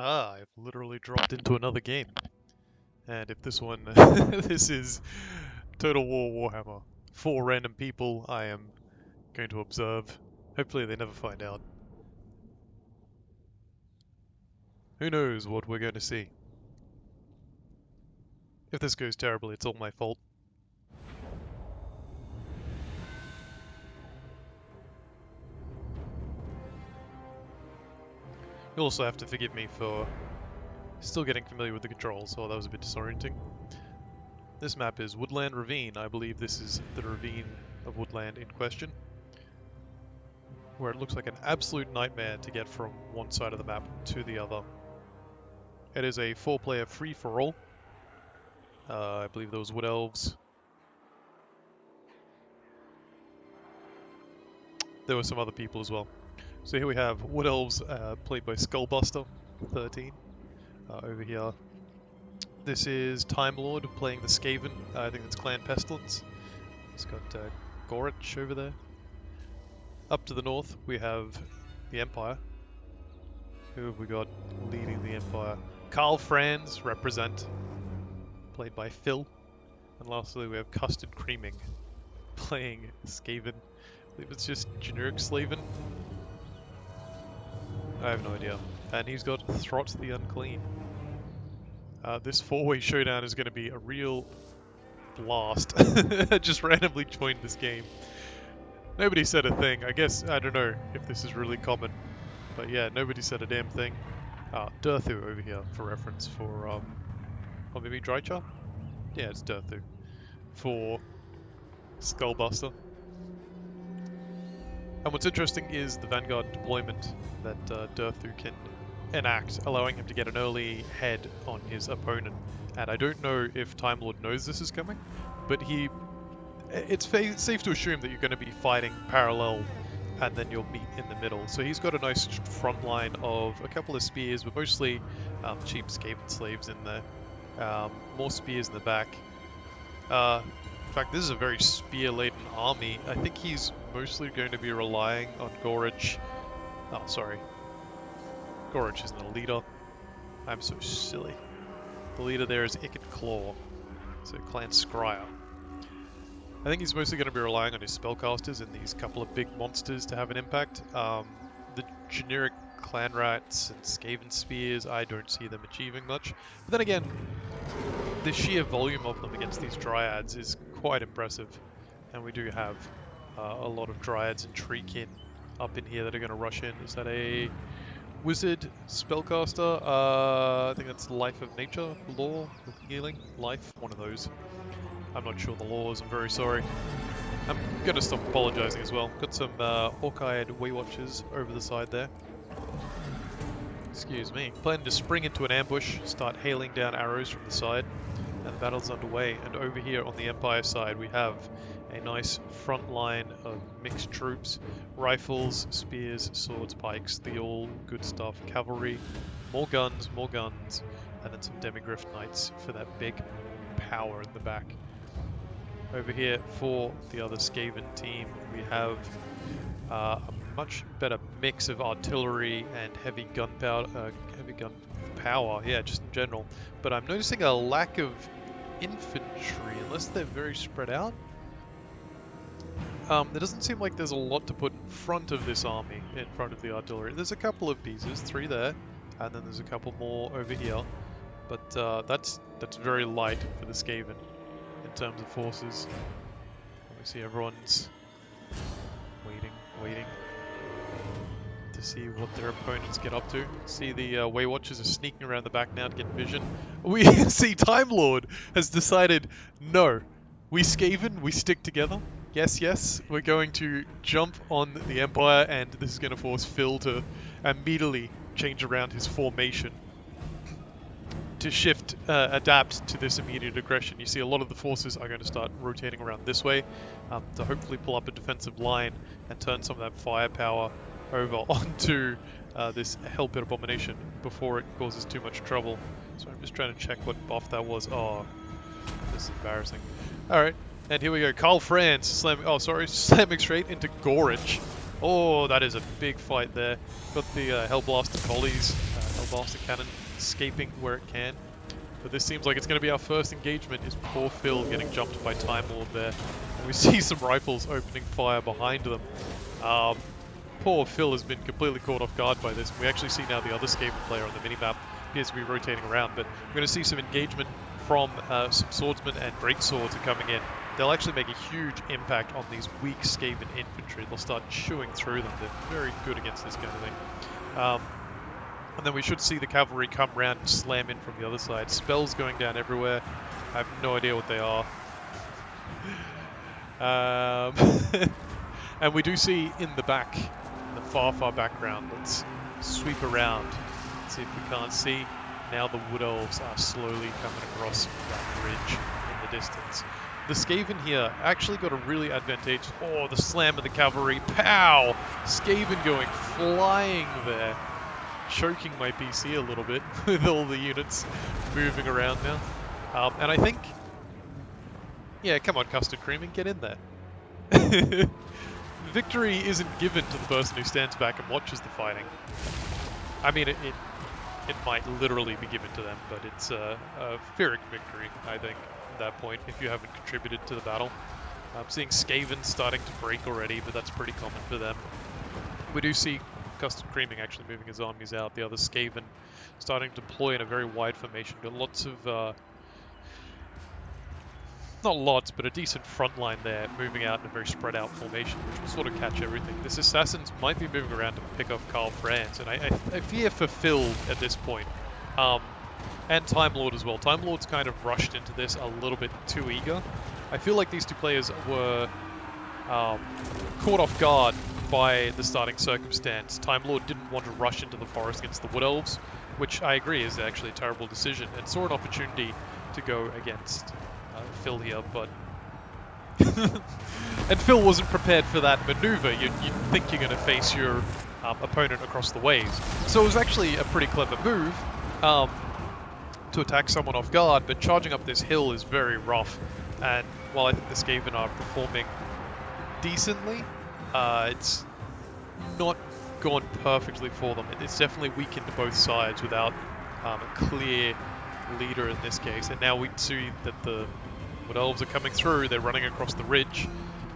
Ah, I've literally dropped into another game. And if this one, this is Total War Warhammer. 4 random people I am going to observe. Hopefully they never find out. Who knows what we're going to see. If this goes terribly, it's all my fault. You'll also have to forgive me for still getting familiar with the controls, so that was a bit disorienting. This map is Woodland Ravine. I believe this is the ravine of Woodland in question, where it looks like an absolute nightmare to get from one side of the map to the other. It is a 4-player free-for-all. I believe those Wood Elves. There were some other people as well. So here we have Wood Elves, played by Skullbuster 13, over here. This is Time Lord playing the Skaven. I think that's Clan Pestilence. It's got Gorich over there. Up to the north we have the Empire. Who have we got leading the Empire? Karl Franz, represent, played by Phil. And lastly we have Custard Creaming, playing Skaven. I believe it's just generic Slaven. I have no idea. And he's got Throt the Unclean. This 4-way showdown is going to be a real blast. I just randomly joined this game. Nobody said a thing. I guess, I don't know if this is really common. But yeah, nobody said a damn thing. Durthu over here for reference for, or maybe Drycha? Yeah, it's Durthu. For Skullbuster. And what's interesting is the Vanguard deployment that Durthu can enact, allowing him to get an early head on his opponent. And I don't know if Time Lord knows this is coming, but it's safe to assume that you're going to be fighting parallel and then you'll meet in the middle. So he's got a nice front line of a couple of spears, but mostly cheap Skaven slaves in there. More spears in the back. In fact, this is a very spear-laden army. I think he's mostly going to be relying on Gorich. Oh, sorry. Gorich isn't a leader. I'm so silly. The leader there is Ikit Claw, so Clan Scryer. I think he's mostly going to be relying on his spellcasters and these couple of big monsters to have an impact. The generic Clan Rats and Skaven Spears, I don't see them achieving much. But then again, the sheer volume of them against these Dryads is quite impressive. And we do have a lot of Dryads and Treekin up in here that are going to rush in. Is that a Wizard Spellcaster? I think that's Life of Nature, Law, Healing, Life, one of those. I'm not sure the laws, I'm very sorry. I'm going to stop apologizing as well. Got some Hawk-eyed Waywatchers over the side there. Excuse me. Planning to spring into an ambush, start hailing down arrows from the side, and the battle's underway. And over here on the Empire side we have a nice front line of mixed troops, rifles, spears, swords, pikes, the all good stuff, cavalry, more guns, and then some Demigriff Knights for that big power in the back. Over here for the other Skaven team we have a much better mix of artillery and heavy gun power, yeah, just in general. But I'm noticing a lack of infantry, unless they're very spread out. There doesn't seem like there's a lot to put in front of this army, in front of the artillery. There's a couple of pieces, 3 there, and then there's a couple more over here. But that's very light for the Skaven in terms of forces. We see everyone's waiting to see what their opponents get up to. See the Waywatchers are sneaking around the back now to get vision. We see Time Lord has decided, no, we Skaven, we stick together. Yes, we're going to jump on the Empire, and this is going to force Phil to immediately change around his formation to adapt to this immediate aggression. You see a lot of the forces are going to start rotating around this way to hopefully pull up a defensive line and turn some of that firepower over onto this Hellpit Abomination before it causes too much trouble. So I'm just trying to check what buff that was. Oh, this is embarrassing. Alright, and here we go. Karl Franz slamming straight into Gorich. Oh, that is a big fight there. Got the Hellblasted volleys Hellblaster Cannon escaping where it can. But this seems like it's going to be our first engagement, is poor Phil getting jumped by Time Lord there. And we see some rifles opening fire behind them. Poor Phil has been completely caught off guard by this. We actually see now the other Skaven player on the minimap appears to be rotating around, but we're going to see some engagement from some swordsmen and greatswords are coming in. They'll actually make a huge impact on these weak Skaven infantry. They'll start chewing through them. They're very good against this kind of thing. And then we should see the cavalry come around and slam in from the other side. Spells going down everywhere. I have no idea what they are. And we do see in the back, in the far background, let's sweep around. See if we can't see. Now the Wood Elves are slowly coming across that ridge in the distance. The Skaven here actually got a really advantageous... Oh, the slam of the cavalry. Pow! Skaven going flying there. Choking my PC a little bit with all the units moving around now. And I think... Yeah, come on, Custard Creaming, get in there. Victory isn't given to the person who stands back and watches the fighting. I mean, it might literally be given to them, but it's a Pyrrhic victory, I think, at that point, if you haven't contributed to the battle. I'm seeing Skaven starting to break already, but that's pretty common for them. We do see Custard Creaming actually moving his armies out. The other Skaven starting to deploy in a very wide formation. Got lots of, not lots, but a decent front line there, moving out in a very spread out formation, which will sort of catch everything. This Assassins might be moving around to pick off Karl Franz, and I fear for Phil at this point. And Time Lord as well. Time Lord's kind of rushed into this a little bit too eager. I feel like these two players were caught off guard by the starting circumstance. Time Lord didn't want to rush into the forest against the Wood Elves, which I agree is actually a terrible decision, and saw an opportunity to go against Phil here, but... and Phil wasn't prepared for that maneuver. You'd think you're going to face your opponent across the waves. So it was actually a pretty clever move to attack someone off guard, but charging up this hill is very rough. And while I think the Skaven are performing decently, it's not gone perfectly for them. It's definitely weakened both sides without a clear leader in this case. And now we see that the Wood Elves are coming through. They're running across the ridge.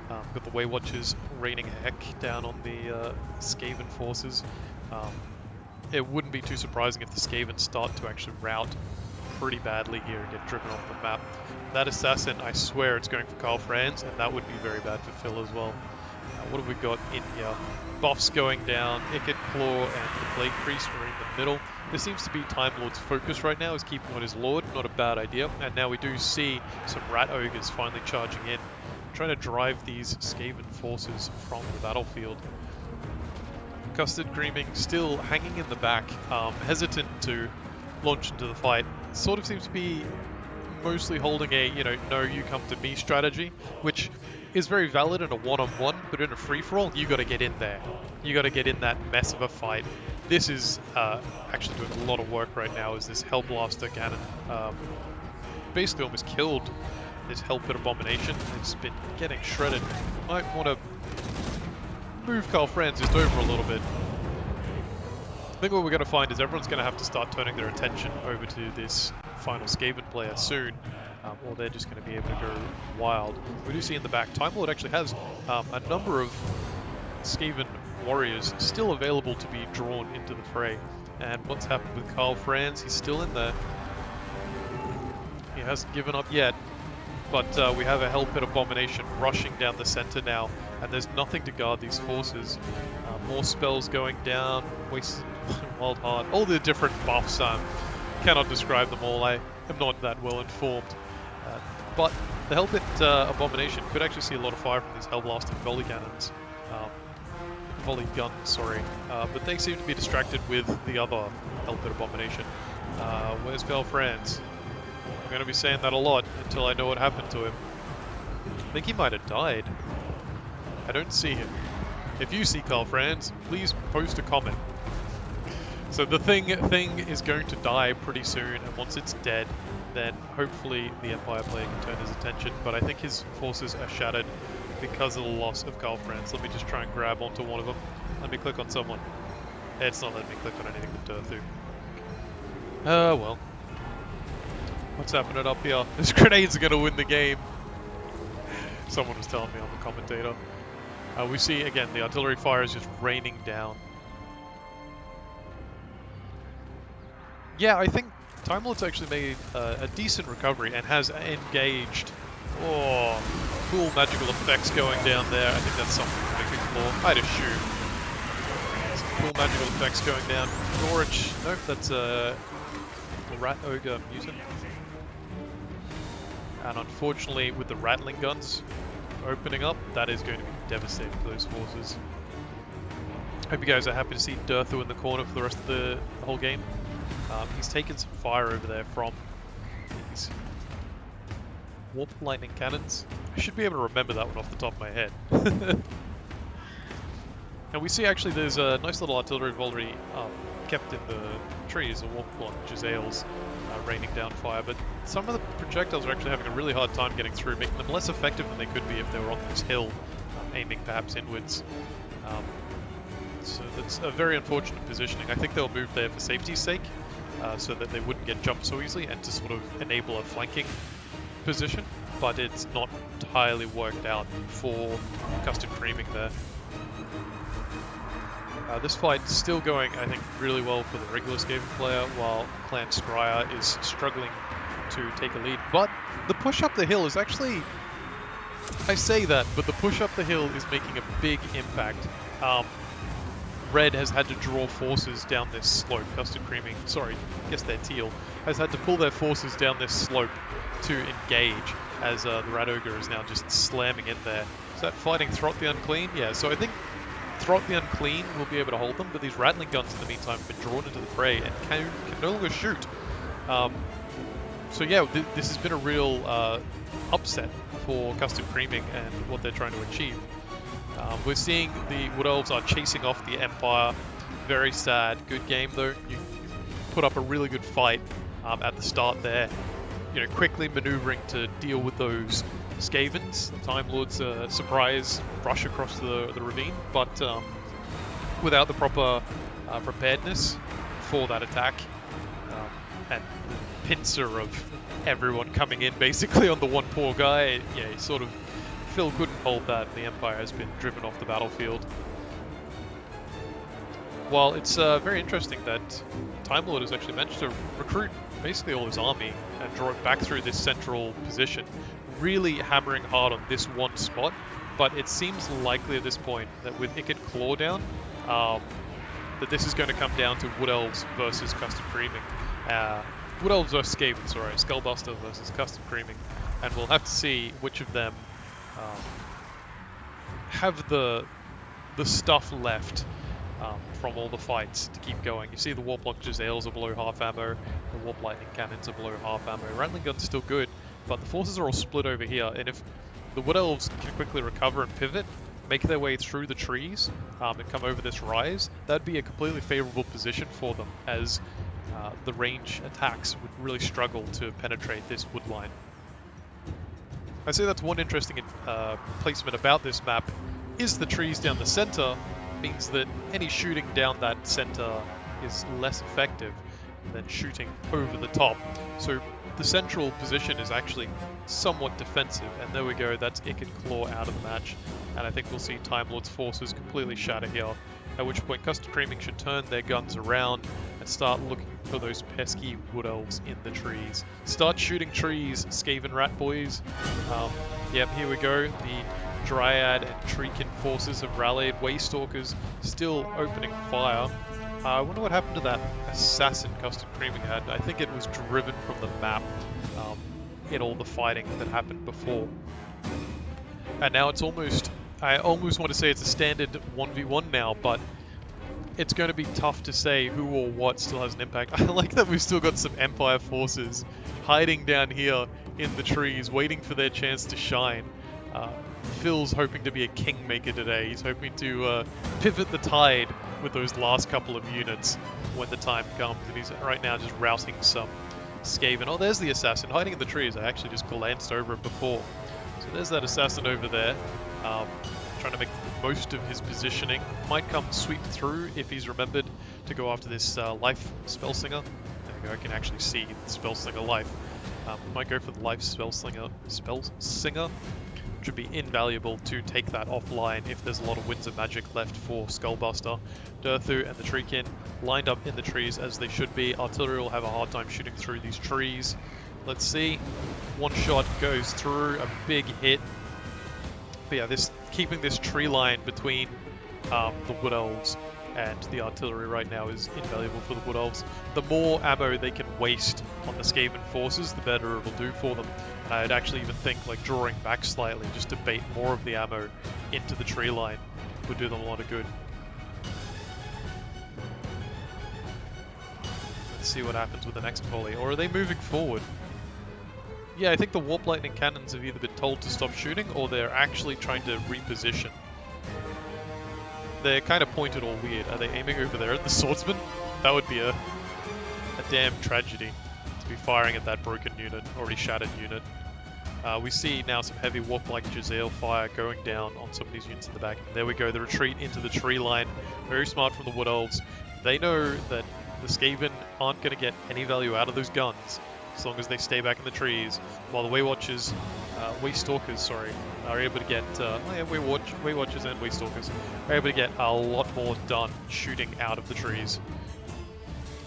Got the Way Watchers raining heck down on the Skaven forces. It wouldn't be too surprising if the Skaven start to actually rout pretty badly here and get driven off the map. That Assassin, I swear it's going for Karl Franz, and that would be very bad for Phil as well. What have we got in here? Buffs going down, Icked Claw and the Plague Priest are in the middle. This seems to be Time Lord's focus right now, is keeping on his Lord, not a bad idea. And now we do see some Rat Ogres finally charging in, trying to drive these Skaven forces from the battlefield. Custard Creaming still hanging in the back, hesitant to launch into the fight. Sort of seems to be mostly holding a, no, you come to me strategy, which is very valid in a one-on-one, but in a free-for-all, you got to get in there. You got to get in that mess of a fight. This is actually doing a lot of work right now, as this Hellblaster Cannon basically almost killed this Hellpit Abomination. It's been getting shredded. Might want to move Karl Franz just over a little bit. I think what we're going to find is everyone's going to have to start turning their attention over to this final Skaven player soon, or they're just going to be able to go wild. We do see in the back, Time Lord actually has a number of Skaven warriors still available to be drawn into the fray. And what's happened with Karl Franz? He's still in there. He hasn't given up yet, but we have a Hellpit Abomination rushing down the center now, and there's nothing to guard these forces. More spells going down, Wasted Wild Heart, all the different buffs. Cannot describe them all, I am not that well informed. But the Hellpit Abomination could actually see a lot of fire from these Hellblasting volley cannons. Volley guns, sorry. But they seem to be distracted with the other Hellpit Abomination. Where's Karl Franz? I'm going to be saying that a lot until I know what happened to him. I think he might have died. I don't see him. If you see Karl Franz, please post a comment. So the thing is going to die pretty soon, and once it's dead, then hopefully the Empire player can turn his attention. But I think his forces are shattered because of the loss of Karl Franz. Let me just try and grab onto one of them. Let me click on someone. It's not letting me click on anything but Durthu. Well. What's happening up here? This grenades are going to win the game. Someone was telling me on the commentator. We see, again, the artillery fire is just raining down. Yeah, I think Time Lord's actually made a decent recovery and has engaged. Oh, cool magical effects going down there. I think that's something I could explore. I'd assume. Some cool magical effects going down. Norwich. Nope, that's a rat ogre mutant. And unfortunately, with the rattling guns opening up, that is going to be devastating for those forces. Hope you guys are happy to see Durthu in the corner for the rest of the whole game. He's taken some fire over there from these warp lightning cannons. I should be able to remember that one off the top of my head. And we see actually there's a nice little artillery volley kept in the trees, a warp block, Elves, raining down fire, but some of the projectiles are actually having a really hard time getting through, making them less effective than they could be if they were on this hill, aiming perhaps inwards. So that's a very unfortunate positioning. I think they'll move there for safety's sake, so that they wouldn't get jumped so easily and to sort of enable a flanking position, but it's not entirely worked out for custom creaming there. This fight is still going, I think, really well for the regular Skaven player, while Clan Scryer is struggling to take a lead. But the push up the hill is actually, I say that, but the push up the hill is making a big impact. Red has had to draw forces down this slope. Custom creaming, sorry, I guess they're teal, has had to pull their forces down this slope to engage, as the Rat Ogre is now just slamming in there. Is that fighting Throt the Unclean? Yeah, so I think Throt the Unclean will be able to hold them, but these rattling guns in the meantime have been drawn into the fray and can no longer shoot. So yeah, this has been a real upset for custom creaming and what they're trying to achieve. We're seeing the Wood Elves are chasing off the Empire. Very sad. Good game though. You put up a really good fight at the start there. You know, quickly maneuvering to deal with those Skavens. Time Lord's surprise rush across the ravine, but without the proper preparedness for that attack, and the pincer of everyone coming in basically on the one poor guy, yeah, he sort of, Phil couldn't hold that. The Empire has been driven off the battlefield. While it's very interesting that Time Lord has actually managed to recruit basically all his army and draw it back through this central position, really hammering hard on this one spot, but it seems likely at this point that with Ikit Claw down, that this is going to come down to Wood Elves versus custom creaming. Wood Elves versus Skaven, sorry, Skullbuster versus custom creaming, and we'll have to see which of them have the stuff left from all the fights to keep going. You see the Warp Lock Elves are below half ammo, the Warp Lightning Cannons are below half ammo. Rattling Gun's still good, but the forces are all split over here, and if the Wood Elves can quickly recover and pivot, make their way through the trees, and come over this rise, that'd be a completely favorable position for them, as the range attacks would really struggle to penetrate this wood line. I say that's one interesting placement about this map, is the trees down the center means that any shooting down that center is less effective than shooting over the top. So the central position is actually somewhat defensive, and there we go, that's Ikit Claw out of the match, and I think we'll see Time Lord's forces completely shatter here, at which point custom creaming should turn their guns around and start looking for those pesky Wood Elves in the trees. Start shooting trees, Skaven rat boys. Yep, here we go, the Dryad and Treekin forces have rallied. Waystalkers still opening fire. I wonder what happened to that assassin custom creaming had. I think it was driven from the map in all the fighting that happened before. And now it's almost, I almost want to say it's a standard 1v1 now, but it's going to be tough to say who or what still has an impact. I like that we've still got some Empire forces hiding down here in the trees, waiting for their chance to shine. Phil's hoping to be a kingmaker today. He's hoping to pivot the tide with those last couple of units when the time comes, and he's right now just routing some Skaven. Oh, there's the assassin hiding in the trees. I actually just glanced over it before. So there's that assassin over there, trying to make the most of his positioning. Might come sweep through if he's remembered to go after this life spell singer and we go, I can actually see the Spell Slinger life. Might go for the life Spell Singer, which would be invaluable to take that offline if there's a lot of Winds of Magic left for Skullbuster. Durthu and the Treekin lined up in the trees as they should be. Artillery will have a hard time shooting through these trees. Let's see. One shot goes through, a big hit. But yeah, keeping this tree line between the Wood Elves and the artillery right now is invaluable for the Wood Elves. The more ammo they can waste on the Skaven forces, the better it will do for them. And I'd actually even think like drawing back slightly just to bait more of the ammo into the tree line would do them a lot of good. Let's see what happens with the next volley. Or are they moving forward? Yeah, I think the Warp Lightning Cannons have either been told to stop shooting or they're actually trying to reposition. They're kind of pointed all weird. Are they aiming over there at the Swordsman? That would be a damn tragedy to be firing at that broken unit, already shattered unit. We see now some heavy Warp-like Jezzail fire going down on some of these units in the back. And there we go, the retreat into the tree line. Very smart from the Wood Elves. They know that the Skaven aren't going to get any value out of those guns as long as they stay back in the trees, while the Waystalkers, are able to get, Waywatchers and Waystalkers are able to get a lot more done shooting out of the trees.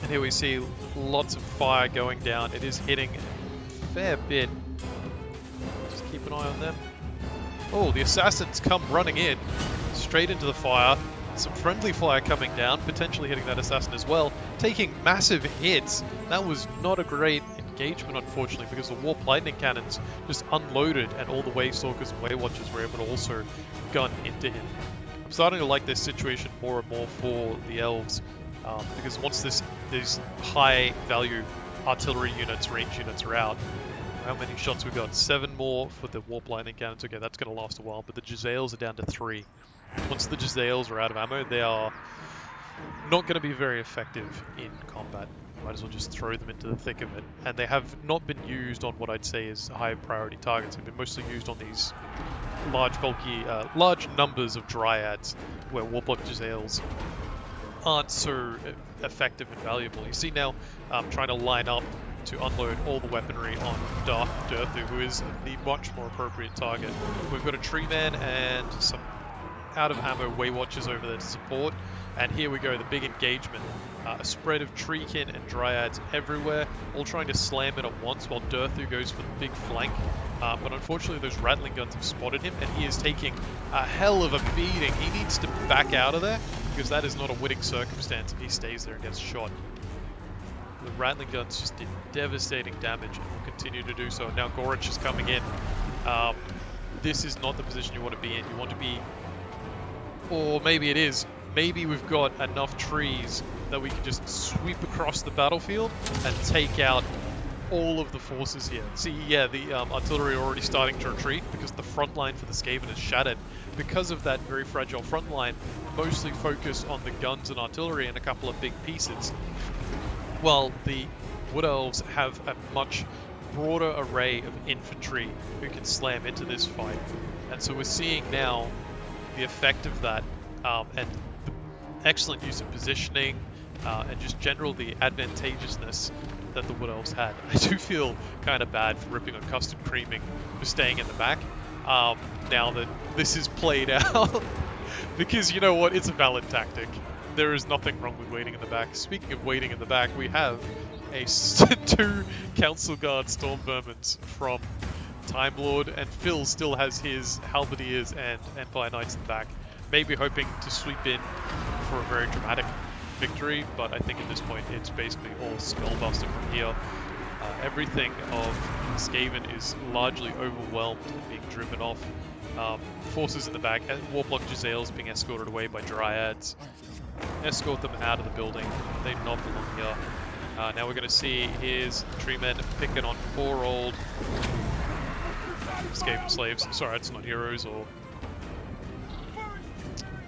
And here we see lots of fire going down. It is hitting a fair bit. Just keep an eye on them. Oh, the assassins come running in, straight into the fire. Some friendly fire coming down, potentially hitting that assassin as well, taking massive hits. That was not a great engagement, unfortunately, because the Warp Lightning Cannons just unloaded and all the Waystalkers and Waywatchers were able to also gun into him. I'm starting to like this situation more and more for the Elves, because once these high value artillery units, range units are out, how many shots we got? 7 more for the Warp Lightning Cannons. Okay, that's going to last a while, but the Jezzails are down to 3. Once the Jezzails are out of ammo, they are not going to be very effective in combat. Might as well just throw them into the thick of it. And they have not been used on what I'd say is high priority targets. They've been mostly used on these large, bulky, large numbers of Dryads, where Warplock Jezzails aren't so effective and valuable. You see now trying to line up to unload all the weaponry on Durthu, who is the much more appropriate target. We've got a Tree Man and some out of ammo Waywatchers over there to support, and here we go, the big engagement. A spread of Treekin and Dryads everywhere, all trying to slam it at once while Durthu goes for the big flank. But unfortunately those Rattling Guns have spotted him and he is taking a hell of a beating. He needs to back out of there because that is not a winning circumstance if he stays there and gets shot. The Rattling Guns just did devastating damage and will continue to do so. Now Gorich is coming in. This is not the position you want to be in. You want to be, or maybe it is, maybe we've got enough trees that we can just sweep across the battlefield and take out all of the forces here. See, yeah, the artillery are already starting to retreat because the front line for the Skaven is shattered. Because of that very fragile front line, mostly focused on the guns and artillery and a couple of big pieces, while the Wood Elves have a much broader array of infantry who can slam into this fight. And so we're seeing now the effect of that, and the excellent use of positioning, and just general the advantageousness that the Wood Elves had. I do feel kind of bad for ripping on Custom Creaming for staying in the back, now that this is played out, because you know what, it's a valid tactic. There is nothing wrong with waiting in the back. Speaking of waiting in the back, we have a 2 Council Guard Storm Vermins from Time Lord, and Phil still has his Halberdiers and Empire Knights in the back. Maybe hoping to sweep in for a very dramatic victory, but I think at this point it's basically all Skullbuster from here. Everything of Skaven is largely overwhelmed and being driven off. Forces in the back, Warplock Jezzails being escorted away by Dryads. Escort them out of the building. They do not belong here. Now we're going to see here's Treemen picking on poor old Skaven slaves. Sorry, it's not heroes or...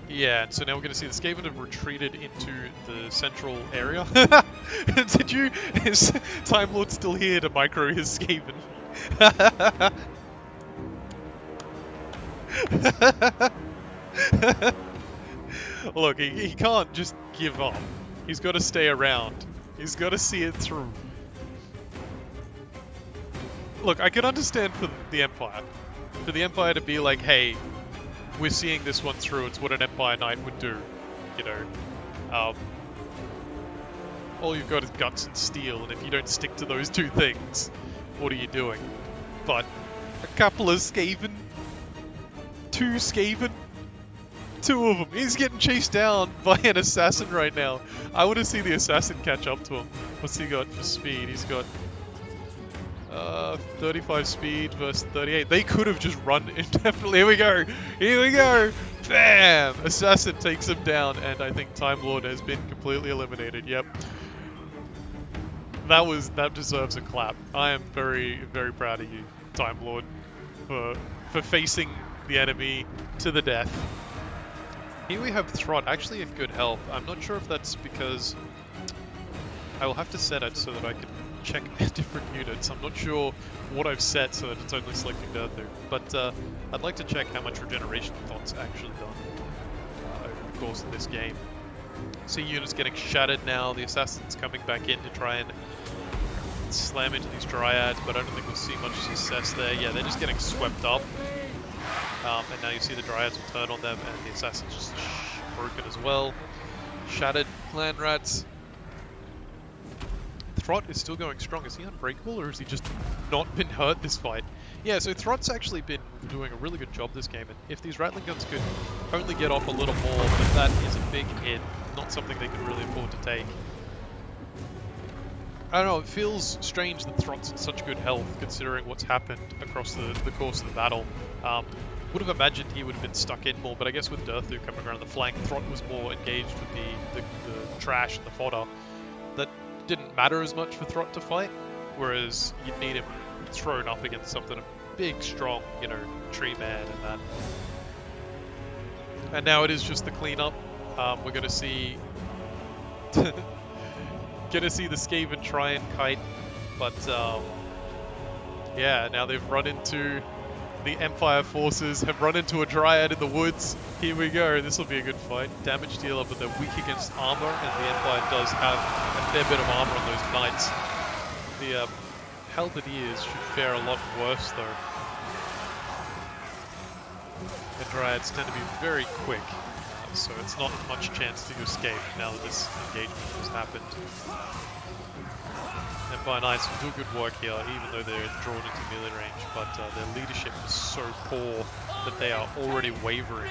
Yeah, so now we're going to see the Skaven have retreated into the central area. Did you... Is Time Lord still here to micro his Skaven? Look, he can't just give up. He's got to stay around. He's got to see it through. look, I can understand for the Empire. For the Empire to be like, hey, we're seeing this one through, it's what an Empire Knight would do, you know. All you've got is guts and steel, and if you don't stick to those two things, what are you doing? But a couple of Skaven, two Skaven, two of them. He's getting chased down by an assassin right now. I want to see the assassin catch up to him. What's he got for speed? He's got 35 speed versus 38. They could have just run indefinitely. Here we go. Here we go. Bam! Assassin takes him down, and I think Time Lord has been completely eliminated. Yep. That deserves a clap. I am very, very proud of you, Time Lord, for facing the enemy to the death. Here we have Throt, actually at good health. I'm not sure if that's because I will have to set it so that I can check different units. I'm not sure what I've set so that it's only selecting Durthu, but I'd like to check how much regeneration Throt's actually done over the course of this game. See units getting shattered now. The assassin's coming back in to try and slam into these dryads, but I don't think we'll see much success there. Yeah, they're just getting swept up. And now you see the dryads will turn on them, and the assassin's just broken as well. Shattered clan rats. Throt is still going strong. Is he unbreakable, or has he just not been hurt this fight? Yeah, so Throt's actually been doing a really good job this game, and if these Rattling Guns could only get off a little more, but that is a big hit, not something they can really afford to take. I don't know, it feels strange that Throt's in such good health, considering what's happened across the course of the battle. Would have imagined he would have been stuck in more, but I guess with Durthu coming around the flank, Throt was more engaged with the trash and the fodder. That didn't matter as much for Throt to fight, whereas you'd need him thrown up against something big, strong, you know, tree man and that. And now it is just the cleanup. We're going to see the Skaven try and kite, but yeah, now they've run into the Empire forces, have run into a Dryad in the woods. Here we go, this will be a good fight. Damage dealer, but they're weak against armor, and the Empire does have a fair bit of armor on those knights. The Halberdiers should fare a lot worse though. The Dryads tend to be very quick, so it's not much chance to escape now that this engagement has happened. Empire Knights will do good work here, even though they're drawn into melee range, but their leadership is so poor that they are already wavering.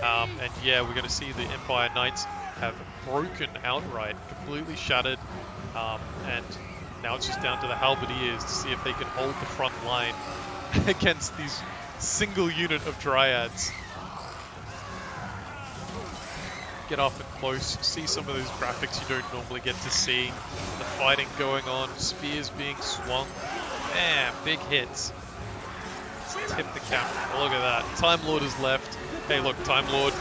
And yeah, we're going to see the Empire Knights have broken outright, completely shattered, and now it's just down to the Halberdiers to see if they can hold the front line against these single unit of Dryads. Get up and close, see some of those graphics you don't normally get to see. The fighting going on, spears being swung. Bam, big hits. Let's tip the camera. Look at that. Time Lord is left. Hey look, Time Lord,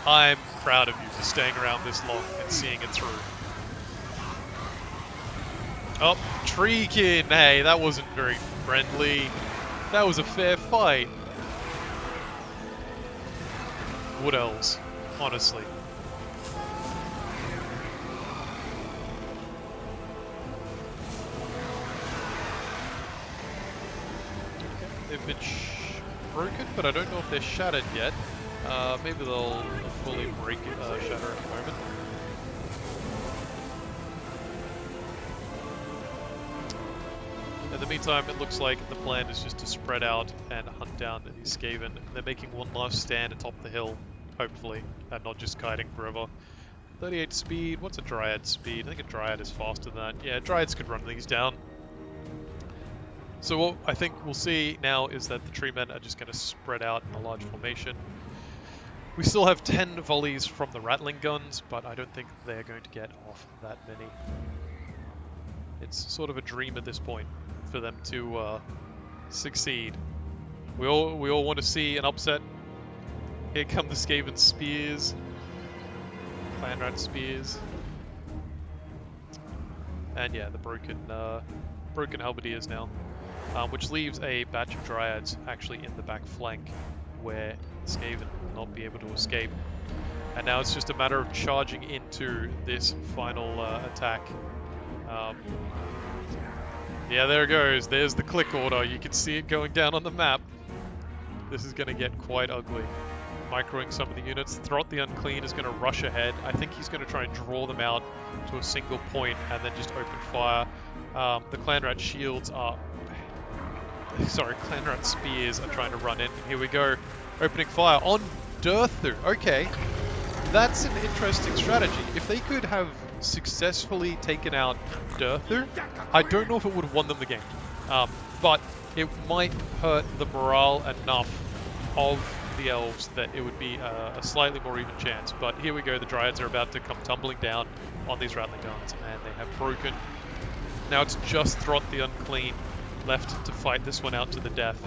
I'm proud of you for staying around this long and seeing it through. Oh, Treekin! Hey, that wasn't very friendly. That was a fair fight. Wood Elves, honestly. They've been broken, but I don't know if they're shattered yet. Maybe they'll fully break shatter in a moment. In the meantime, it looks like the plan is just to spread out and hunt down these Skaven. They're making one last stand atop the hill, hopefully, and not just kiting forever. 38 speed, what's a Dryad speed? I think a Dryad is faster than that. Yeah, Dryads could run these down. So what I think we'll see now is that the tree men are just going to spread out in a large formation. We still have 10 volleys from the Rattling Guns, but I don't think they're going to get off that many. It's sort of a dream at this point for them to succeed. We all want to see an upset. Here come the Skaven spears. Clan Rat spears. And yeah, the broken halberdiers now. Which leaves a batch of Dryads actually in the back flank where Skaven will not be able to escape. And now it's just a matter of charging into this final attack. Yeah, there it goes. There's the click order. You can see it going down on the map. This is going to get quite ugly. Microing some of the units. Throt the Unclean is going to rush ahead. I think he's going to try and draw them out to a single point and then just open fire. The Clanrat shields are... Sorry, Clanrat spears are trying to run in. Here we go. Opening fire on Durthu. Okay. That's an interesting strategy. If they could have successfully taken out Durthu, I don't know if it would have won them the game. But it might hurt the morale enough of the Elves that it would be a slightly more even chance. But here we go, the Dryads are about to come tumbling down on these Rattling Guns, and they have broken. Now it's just Throt the Unclean left to fight this one out to the death.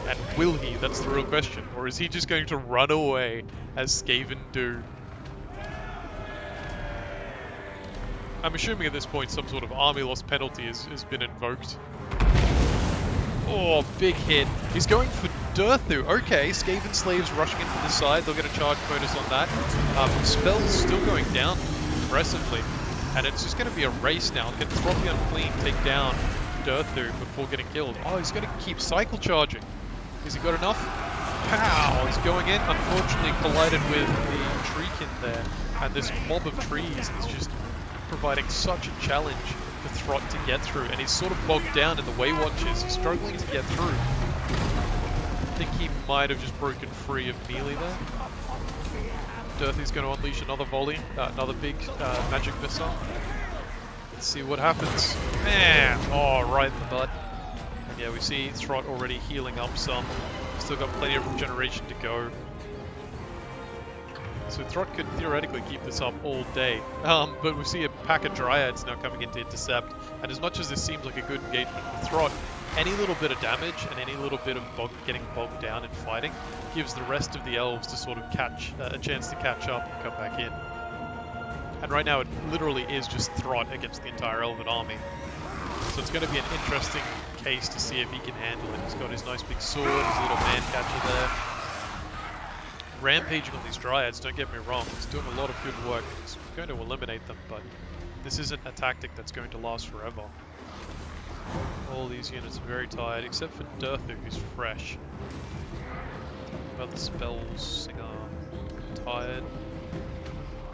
And will he? That's the real question. Or is he just going to run away as Skaven do? I'm assuming at this point some sort of army loss penalty has been invoked. Oh, big hit. He's going for Durthu. Okay, Skaven slaves rushing in from the side. They'll get a charge bonus on that. Spells still going down aggressively. And it's just going to be a race now. Can Throt the Unclean take down Durthu before getting killed? Oh, he's going to keep cycle charging. Has he got enough? Pow! He's going in. Unfortunately collided with the treekin there. And this mob of trees is just providing such a challenge for Throt to get through, and he's sort of bogged down in the Way Watchers. He's struggling to get through. I think he might have just broken free of melee there. Durthu's going to unleash another volley, another big magic missile. Let's see what happens. Man! Oh, right in the butt. And yeah, we see Throt already healing up some. Still got plenty of regeneration to go. So Throt could theoretically keep this up all day, but we see a pack of Dryads now coming in to intercept, and as much as this seems like a good engagement for Throt, any little bit of damage and any little bit of getting bogged down in fighting gives the rest of the Elves to sort of catch a chance to catch up and come back in. And right now it literally is just Throt against the entire Elven army. So it's going to be an interesting case to see if he can handle it. He's got his nice big sword, his little man catcher there. Rampaging on these Dryads, don't get me wrong, it's doing a lot of good work. It's going to eliminate them, but this isn't a tactic that's going to last forever. All these units are very tired, except for Durthu, who's fresh. About the spells, Singer, tired.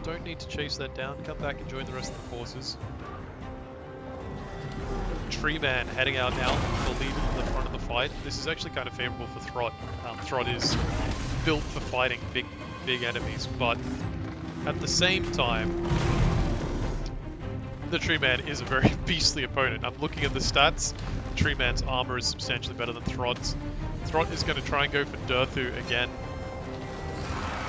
Don't need to chase that down, come back and join the rest of the forces. Tree Man heading out now to lead the front of the fight. This is actually kind of favorable for Throt. Throt is built for fighting big enemies, but at the same time, the Tree Man is a very beastly opponent. I'm looking at the stats. The Tree Man's armor is substantially better than Throt's. Throt is going to try and go for Durthu again.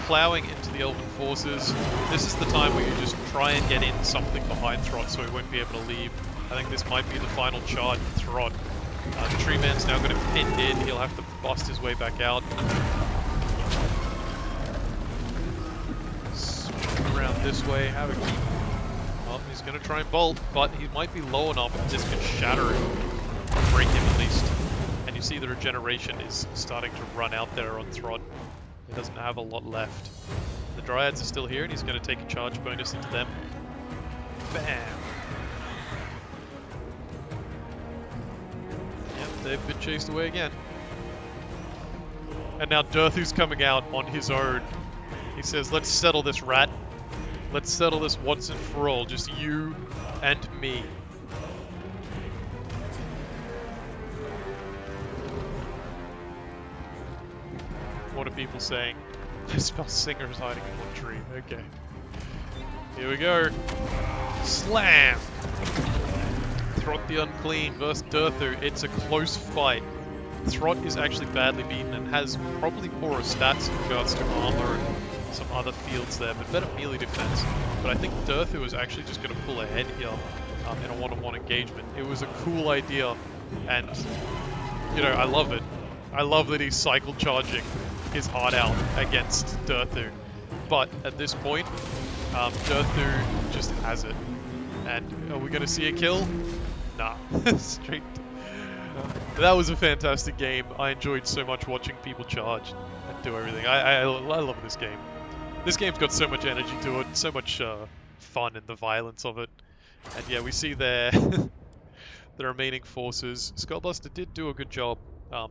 Plowing into the Elven forces. This is the time where you just try and get in something behind Throt so he won't be able to leave. I think this might be the final charge for Throt. The Tree Man's now going to pin in. He'll have to bust his way back out. Swing around this way. Have a keep. Well, he's going to try and bolt, but he might be low enough that this can shatter him. Break him at least. And you see the regeneration is starting to run out there on Throt. He doesn't have a lot left. The Dryads are still here, and he's going to take a charge bonus into them. Bam! Yep, they've been chased away again. And now Durthu's coming out on his own. He says, let's settle this, rat. Let's settle this once and for all. Just you and me. What are people saying? I smell singers hiding in one tree. Okay. Here we go. Slam! Throt the Unclean versus Durthu. It's a close fight. Throt is actually badly beaten and has probably poorer stats in regards to armor and some other fields there, but better melee defense. But I think Durthu is actually just going to pull ahead here in a one-on-one engagement. It was a cool idea, and, you know, I love it. I love that he's cycle charging his heart out against Durthu. But at this point, Durthu just has it. And are we going to see a kill? Nah. Straight. That was a fantastic game. I enjoyed so much watching people charge and do everything. I love this game. This game's got so much energy to it, so much fun in the violence of it. And yeah, we see there the remaining forces. Skullbuster did do a good job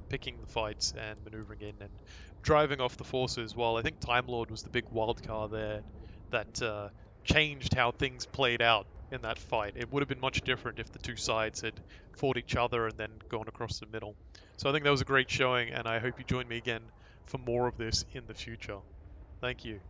picking the fights and maneuvering in and driving off the forces, while I think Time Lord was the big wild card there that changed how things played out in that fight. It would have been much different if the two sides had fought each other and then gone across the middle. So I think that was a great showing, and I hope you join me again for more of this in the future. Thank you.